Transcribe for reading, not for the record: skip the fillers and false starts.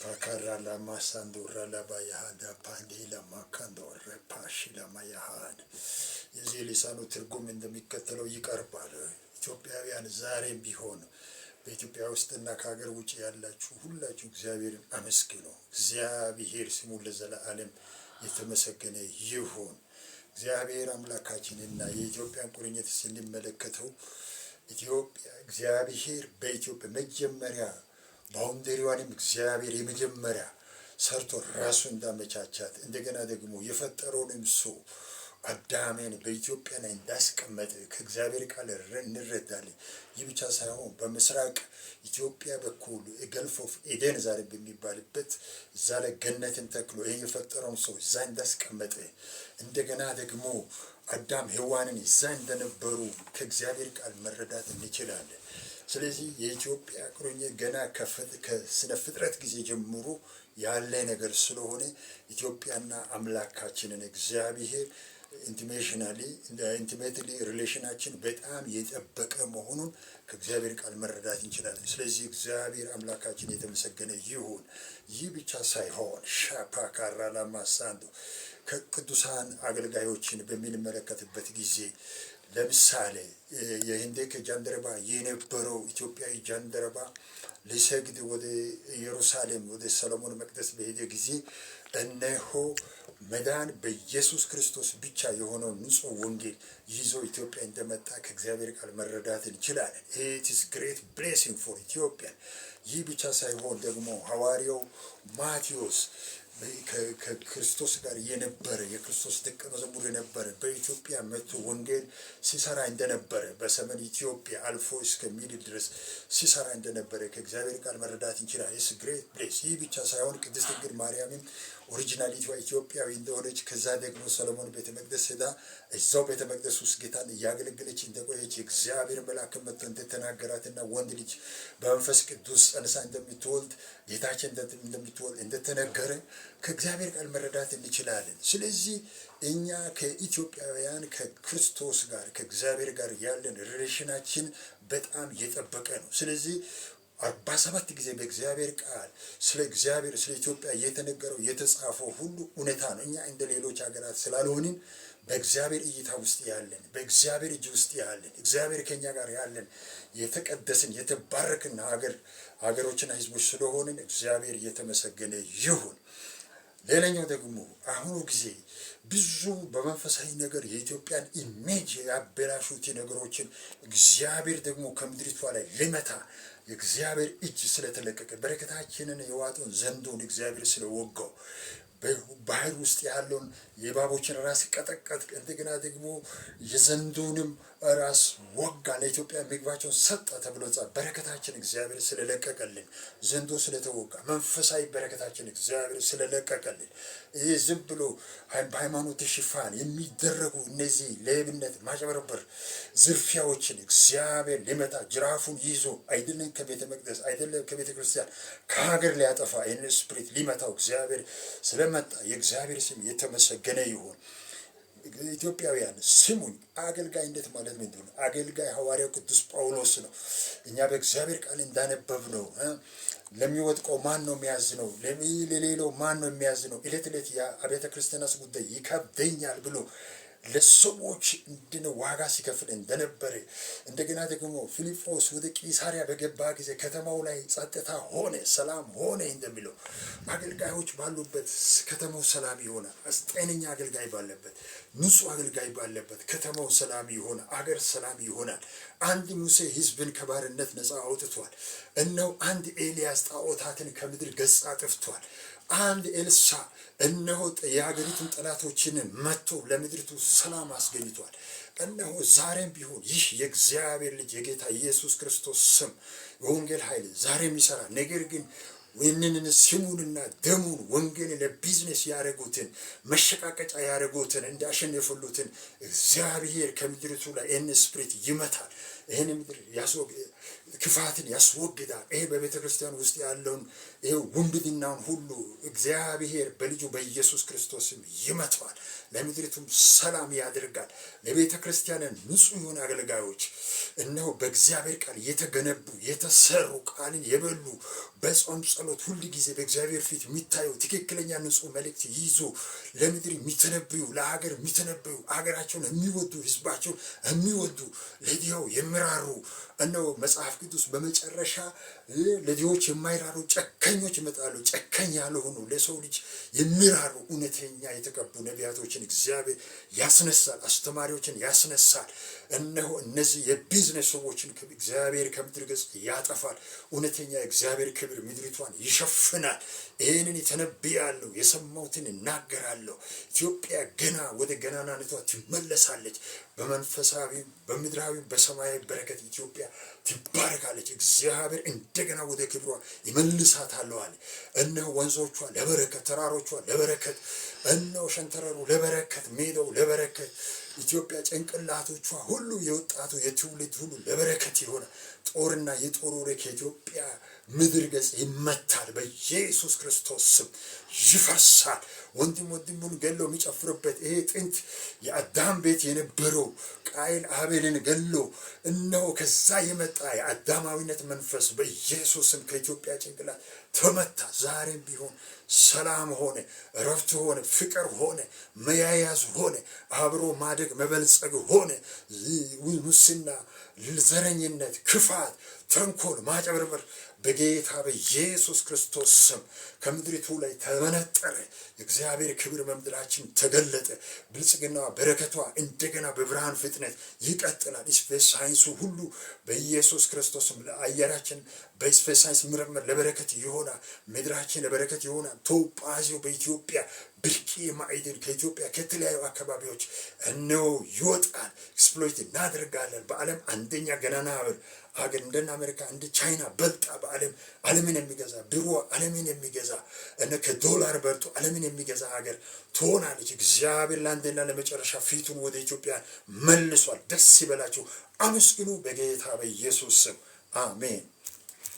Shapakara la masandura la bayahada pandi la makando repashi la mayahad የዚህ ሊሳኑ ትርጉም እንደሚከተለው ይቀርባል። ኢትዮጵያውያን ዛሬም ቢሆን በኢትዮጵያ ውስጥና ከሀገር ውጭ ያላችሁ ሁላችሁ እግዚአብሔርን አመስግኑ። እግዚአብሔር ስሙ ለዘላለም የተመሰገነ ይሁን። እግዚአብሔር አምላካችንና የኢትዮጵያን ቁርኝት ስንመለከተው ኢትዮጵያ እግዚአብሔር በኢትዮጵያ መጀመሪያ ባውንደሪዋንም እግዚአብሔር የመጀመሪያ ሰርቶ ራሱ እንዳመቻቻት እንደገና ደግሞ የፈጠረውንም ሰው አዳምን በኢትዮጵያ ላይ እንዳስቀመጠ ከእግዚአብሔር ቃል እንረዳለን። ይህ ብቻ ሳይሆን በምስራቅ ኢትዮጵያ በኩል ገልፍ ኦፍ ኤደን ዛሬ በሚባልበት እዛ ላይ ገነትን ተክሎ ይህን የፈጠረውን ሰው እዛ እንዳስቀመጠ እንደገና ደግሞ አዳም ሔዋንን እዛ እንደነበሩ ከእግዚአብሔር ቃል መረዳት እንችላለን። ስለዚህ የኢትዮጵያ ቁርኝት ገና ከስነ ፍጥረት ጊዜ ጀምሮ ያለ ነገር ስለሆነ ኢትዮጵያና አምላካችንን እግዚአብሔር ኢንቲሜትሊ ሪሌሽናችን በጣም የጠበቀ መሆኑን ከእግዚአብሔር ቃል መረዳት እንችላለን። ስለዚህ እግዚአብሔር አምላካችን የተመሰገነ ይሁን። ይህ ብቻ ሳይሆን ሻፓካራ ላማሳንዶ ከቅዱሳን አገልጋዮችን በምንመለከትበት ጊዜ ለምሳሌ የህንዴክ ጃንደረባ የነበረው ኢትዮጵያዊ ጃንደረባ ሊሰግድ ወደ ኢየሩሳሌም ወደ ሰሎሞን መቅደስ በሄደ ጊዜ እነሆ መዳን በኢየሱስ ክርስቶስ ብቻ የሆነው ንጹህ ወንጌል ይዞ ኢትዮጵያ እንደመጣ ከእግዚአብሔር ቃል መረዳት እንችላለን። it is great blessing for Ethiopian። ይህ ብቻ ሳይሆን ደግሞ ሐዋርያው ማቴዎስ ከክርስቶስ ጋር የነበረ የክርስቶስ ደቀ መዝሙር የነበረ በኢትዮጵያ መጥቶ ወንጌል ሲሰራ እንደነበረ በሰሜን ኢትዮጵያ አልፎ እስከ ሚድል ድረስ ሲሰራ እንደነበረ ከእግዚአብሔር ቃል መረዳት እንችላለን። it's great place። ይህ ብቻ ሳይሆን ቅድስት ድንግል ማርያምም ኦሪጂናሊቷ ኢትዮጵያዊ እንደሆነች ከዛ ደግሞ ሰሎሞን ቤተ መቅደስ ሄዳ እዛው ቤተ መቅደስ ውስጥ ጌታን እያገለገለች እንደቆየች እግዚአብሔር መልአክ መጥቶ እንደተናገራትና ወንድ ልጅ በመንፈስ ቅዱስ ጸንሳ እንደምትወልድ ጌታችን እንደምትወልድ እንደተነገረ ከእግዚአብሔር ቃል መረዳት እንችላለን። ስለዚህ እኛ ከኢትዮጵያውያን ከክርስቶስ ጋር ከእግዚአብሔር ጋር ያለን ሪሌሽናችን በጣም የጠበቀ ነው። ስለዚህ 47 ጊዜ በእግዚአብሔር ቃል ስለ እግዚአብሔር ስለ ኢትዮጵያ የተነገረው የተጻፈው ሁሉ እውነታ ነው። እኛ እንደ ሌሎች ሀገራት ስላልሆንን በእግዚአብሔር እይታ ውስጥ ያለን በእግዚአብሔር እጅ ውስጥ ያለን እግዚአብሔር ከኛ ጋር ያለን የተቀደስን የተባረክን ሀገሮችና ሕዝቦች ስለሆንን እግዚአብሔር እየተመሰገነ ይሁን። ሌላኛው ደግሞ አሁኑ ጊዜ ብዙ በመንፈሳዊ ነገር የኢትዮጵያን ኢሜጅ ያበላሹት ነገሮችን እግዚአብሔር ደግሞ ከምድሪቷ ላይ ሊመታ የእግዚአብሔር እጅ ስለተለቀቀ በረከታችንን የዋጠውን ዘንዶን እግዚአብሔር ስለወጋው ባህር ውስጥ ያለውን የእባቦችን ራስ ቀጠቀጥ እንደገና ደግሞ የዘንዶንም ራስ ወጋ ለኢትዮጵያ ምግባቸውን ሰጠ ተብሎ በረከታችን እግዚአብሔር ስለለቀቀልን ዘንዶ ስለተወጋ መንፈሳዊ በረከታችን እግዚአብሔር ስለለቀቀልን ይህ ዝም ብሎ በሃይማኖት ሽፋን የሚደረጉ እነዚህ ሌብነት፣ ማጭበርበር፣ ዝርፊያዎችን እግዚአብሔር ሊመታ ጅራፉን ይዞ አይደለም ከቤተ መቅደስ አይደለም ከቤተ ክርስቲያን ከሀገር ሊያጠፋ ይህንን ስፕሪት ሊመታው እግዚአብሔር ስለመጣ የእግዚአብሔር ስም የተመሰገነ ይሁን። ኢትዮጵያውያን ስሙኝ፣ አገልጋይነት ማለት ምንድን ነው? አገልጋይ ሐዋርያው ቅዱስ ጳውሎስ ነው። እኛ በእግዚአብሔር ቃል እንዳነበብ ነው ለሚወድቀው ማን ነው የሚያዝነው? ለሌላው ማን ነው የሚያዝነው? ዕለት ዕለት የአብያተ ክርስቲያናት ጉዳይ ይከብደኛል ብሎ ለሰዎች እንድነው ዋጋ ሲከፍል እንደነበረ እንደገና ደግሞ ፊልጶስ ወደ ቂሳሪያ በገባ ጊዜ ከተማው ላይ ጸጥታ ሆነ፣ ሰላም ሆነ እንደሚለው አገልጋዮች ባሉበት ከተማው ሰላም ይሆናል። ጤነኛ አገልጋይ ባለበት፣ ንጹህ አገልጋይ ባለበት ከተማው ሰላም ይሆናል፣ አገር ሰላም ይሆናል። አንድ ሙሴ ሕዝብን ከባርነት ነፃ አውጥቷል። እነሆ አንድ ኤልያስ ጣዖታትን ከምድር ገጽ አጥፍቷል። አንድ ኤልሳ እነሆ የሀገሪቱን ጠላቶችን መጥቶ ለምድሪቱ ሰላም አስገኝቷል። እነሆ ዛሬም ቢሆን ይህ የእግዚአብሔር ልጅ የጌታ ኢየሱስ ክርስቶስ ስም የወንጌል ኃይል ዛሬም ይሰራል። ነገር ግን ይህንን ስሙንና ደሙን ወንጌል ለቢዝነስ ያደረጉትን መሸቃቀጫ ያደረጉትን እንዳሸነፉሉትን እግዚአብሔር ከምድሪቱ ላይ ይህን ስፕሪት ይመታል። ይህን ምድር ክፋትን ያስወግዳል። ይሄ በቤተ ክርስቲያን ውስጥ ያለውን ይሄ ውንብድናውን ሁሉ እግዚአብሔር በልጁ በኢየሱስ ክርስቶስም ይመታዋል። ለምድሪቱም ሰላም ያደርጋል። ለቤተ ክርስቲያን ንጹህ የሆኑ አገልጋዮች እነሆ በእግዚአብሔር ቃል የተገነቡ የተሰሩ ቃልን የበሉ በጾም ጸሎት ሁል ጊዜ በእግዚአብሔር ፊት የሚታዩ ትክክለኛ ንጹህ መልእክት ይዞ ለምድር የሚተነብዩ ለሀገር የሚተነብዩ ሀገራቸውን የሚወዱ ህዝባቸውን የሚወዱ ለድሆች የሚራሩ እነሆ መጽሐፍ ቅዱስ በመጨረሻ ለድሆች የማይራሩ ጨካኞች ይመጣሉ። ጨካኝ ያልሆኑ ለሰው ልጅ የሚራሩ እውነተኛ የተቀቡ ነቢያቶችን እግዚአብሔር ያስነሳል። አስተማሪዎችን ያስነሳል። እነሆ እነዚህ የቢዝነስ ሰዎችን እግዚአብሔር ከምድር ገጽ ያጠፋል። እውነተኛ እግዚአብሔር ክብር ምድሪቷን ይሸፍናል። ይህንን ተነብያለሁ፣ የሰማሁትን እናገራለሁ። ኢትዮጵያ ገና ወደ ገናናነቷ ትመለሳለች። በመንፈሳዊ በምድራዊ በሰማያዊ በረከት ኢትዮጵያ ትባረካለች። እግዚአብሔር እንደገና ወደ ክብሯ ይመልሳታል አለ። እነሆ ወንዞቿ ለበረከት፣ ተራሮቿ ለበረከት፣ እነሆ ሸንተረሩ ለበረከት፣ ሜዳው ለበረከት፣ ኢትዮጵያ ጭንቅላቶቿ ሁሉ የወጣቱ የትውልድ ሁሉ ለበረከት ይሆናል። ጦርና የጦር ወሬ ከኢትዮጵያ ምድር ገጽ ይመታል። በኢየሱስ ክርስቶስ ስም ይፈርሳል። ወንድም ወንድሙን ገሎ የሚጨፍርበት ይሄ ጥንት የአዳም ቤት የነበረው ቃይል አቤልን ገሎ እነሆ ከዛ የመጣ የአዳማዊነት መንፈስ በኢየሱስም ከኢትዮጵያ ጭንቅላት ተመታ። ዛሬም ቢሆን ሰላም ሆነ፣ እረፍት ሆነ፣ ፍቅር ሆነ፣ መያያዝ ሆነ፣ አብሮ ማደግ መበልጸግ ሆነ። ሙስና፣ ዘረኝነት፣ ክፋት፣ ተንኮል፣ ማጨበርበር በጌታ በኢየሱስ ክርስቶስ ስም ከምድሪቱ ላይ ተመነጠረ። የእግዚአብሔር ክብር በምድራችን ተገለጠ። ብልጽግና በረከቷ እንደገና በብርሃን ፍጥነት ይቀጥላል። ስፔስ ሳይንሱ ሁሉ በኢየሱስ ክርስቶስም ለአየራችን በስፔስ ሳይንስ ምርምር ለበረከት ይሆናል። ምድራችን ለበረከት ይሆናል። ቶጳዚዮ በኢትዮጵያ ብርቂ ማዕድን ከኢትዮጵያ ከተለያዩ አካባቢዎች እነሆ ይወጣል። ኤክስፕሎይት እናደርጋለን። በዓለም አንደኛ ገናና ሀገር እንደነ አሜሪካ እንደ ቻይና በልጣ ዓለምን የሚገዛ ድሮ ዓለምን የሚገዛ እነ ከዶላር በልጦ ዓለምን የሚገዛ ሀገር ትሆናለች። እግዚአብሔር ለአንዴና ለመጨረሻ ፊቱን ወደ ኢትዮጵያ መልሷል። ደስ ይበላችሁ፣ አመስግኑ በጌታ በኢየሱስ ስም አሜን።